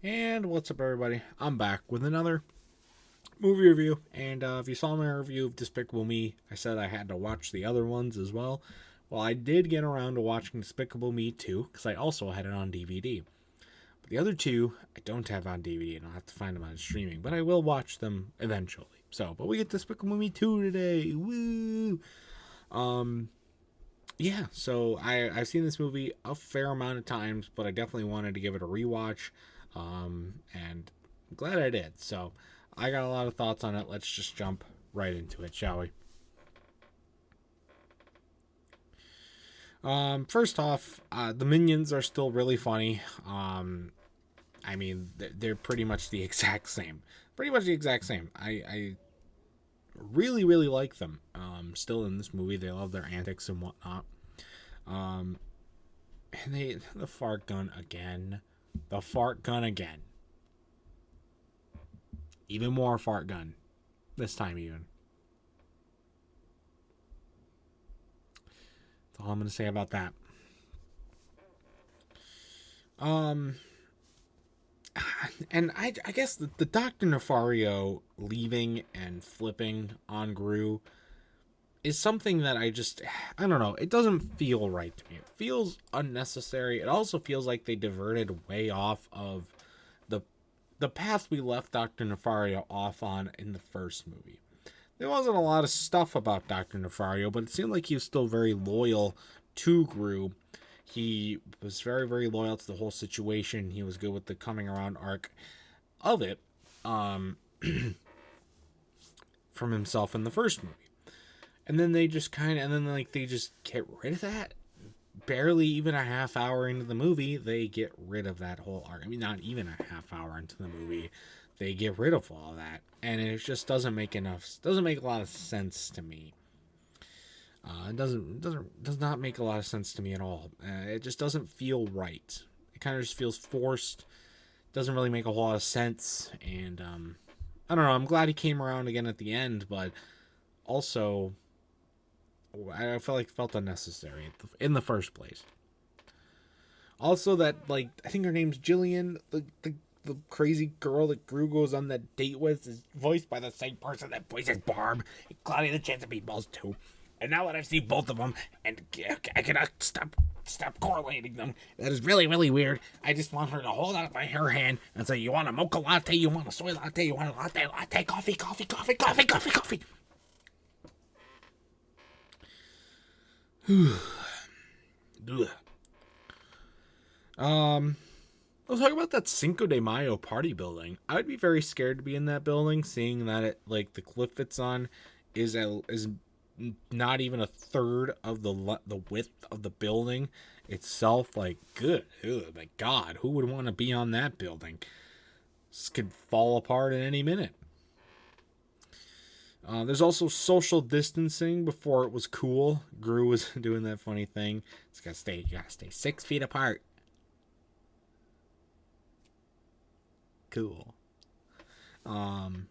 And what's up, everybody? I'm back with another movie review. And if you saw my review of Despicable Me, I said I had to watch the other ones as well. Well, I did get around to watching Despicable Me 2 because I also had it on DVD. But the other two, I don't have on DVD and I'll have to find them on streaming. But I will watch them eventually. But we get Despicable Me 2 today. Woo! Um, yeah, so I've seen this movie a fair amount of times, but I definitely wanted to give it a rewatch. And I'm glad I did. So I got a lot of thoughts on it. Let's just jump right into it, shall we? First off, the minions are still really funny. I mean, they're pretty much the exact same. Pretty much the exact same. I really, really like them. Still in this movie, they love their antics and whatnot. Um, and the fart gun again. The fart gun again. Even more fart gun. This time, even. That's all I'm going to say about that. Um, and I guess the Dr. Nefario leaving and flipping on Gru is something that I don't know. It doesn't feel right to me. It feels unnecessary. It also feels like they diverted way off of the the path we left Dr. Nefario off on in the first movie. There wasn't a lot of stuff about Dr. Nefario, but it seemed like he was still very loyal to Gru. He was very, very loyal to the whole situation. He was good with the coming around arc of it from himself in the first movie. And then they just they just get rid of that. Barely even a half hour into the movie, they get rid of that whole arc. I mean, not even a half hour into the movie, they get rid of all that, and it just doesn't make a lot of sense to me. It does not make a lot of sense to me at all. It just doesn't feel right. It kind of just feels forced. Doesn't really make a whole lot of sense, and I don't know. I'm glad he came around again at the end, but also I felt unnecessary in the first place. Also, that I think her name's Jillian, the crazy girl that Gru goes on that date with, is voiced by the same person that voices Barb, Claudia the Chance of Meatballs too. And now that I've seen both of them, and I cannot stop correlating them, that is really, really weird. I just want her to hold out her hand and say, "You want a mocha latte? You want a soy latte? You want a latte, coffee, coffee, coffee, coffee, coffee, coffee." Ugh. Let's talk about that Cinco de Mayo party building. I would be very scared to be in that building, seeing that the cliff it's on is not even a third of the width of the building itself. Like, good, my God, who would want to be on that building? This could fall apart at any minute. There's also social distancing before it was cool. Gru was doing that funny thing. You gotta stay 6 feet apart. Cool. Um,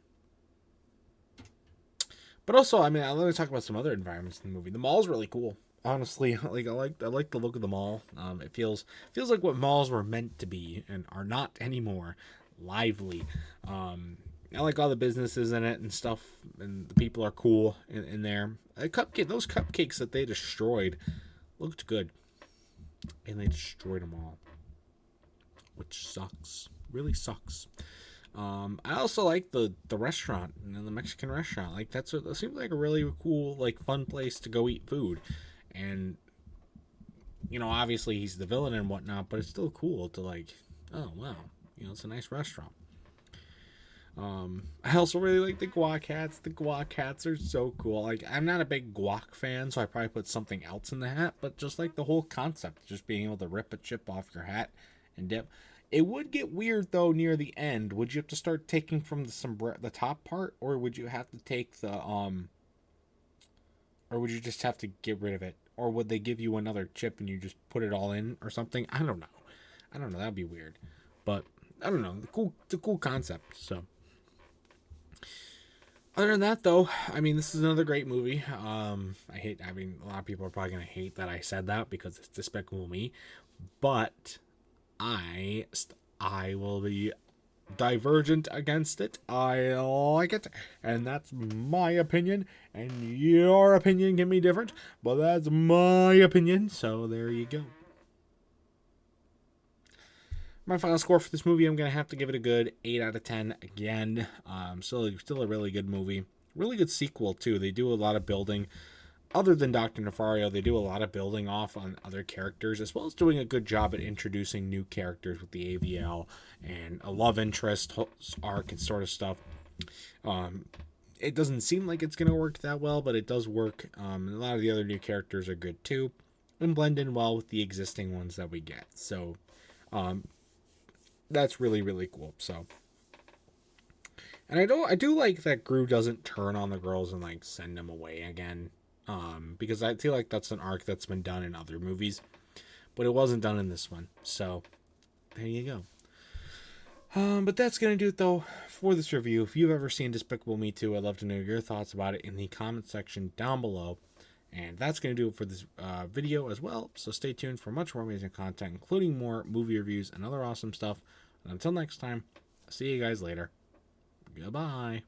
but also, I mean, let me talk about some other environments in the movie. The mall's really cool. Honestly, I like the look of the mall. It feels like what malls were meant to be and are not anymore. Lively. I like all the businesses in it and stuff, and the people are cool in there. Those cupcakes that they destroyed looked good, and they destroyed them all, which sucks. Really sucks. I also like the restaurant, the Mexican restaurant. That seems like a really cool, fun place to go eat food, and obviously he's the villain and whatnot, but it's still cool to oh wow, it's a nice restaurant. I also really like the guac hats. The guac hats are so cool. I'm not a big guac fan, so I probably put something else in the hat, but just the whole concept, just being able to rip a chip off your hat and dip. It would get weird though near the end. Would you have to start taking from the top part, or would you have to take or would you just have to get rid of it, or would they give you another chip and you just put it all in or something? I don't know. That'd be weird, but I don't know. It's a cool concept. So other than that, though, I mean, this is another great movie. I mean, a lot of people are probably gonna hate that I said that because it's Despicable Me, but I I will be divergent against it. I like it, and that's my opinion, and your opinion can be different, but that's my opinion, so there you go. My final score for this movie, I'm going to have to give it a good 8 out of 10 again. Still a really good movie. Really good sequel, too. They do a lot of building. Other than Dr. Nefario, they do a lot of building off on other characters, as well as doing a good job at introducing new characters with the AVL and a love interest arc and sort of stuff. It doesn't seem like it's going to work that well, but it does work. And a lot of the other new characters are good, too, and blend in well with the existing ones that we get. So, that's really, really cool. So, and I do like that Gru doesn't turn on the girls and like send them away again, because I feel like that's an arc that's been done in other movies, but it wasn't done in this one. So there you go. But that's gonna do it though for this review. If you've ever seen Despicable Me 2, I'd love to know your thoughts about it in the comment section down below. And that's going to do it for this video as well. So stay tuned for much more amazing content, including more movie reviews and other awesome stuff. And until next time, I'll see you guys later. Goodbye.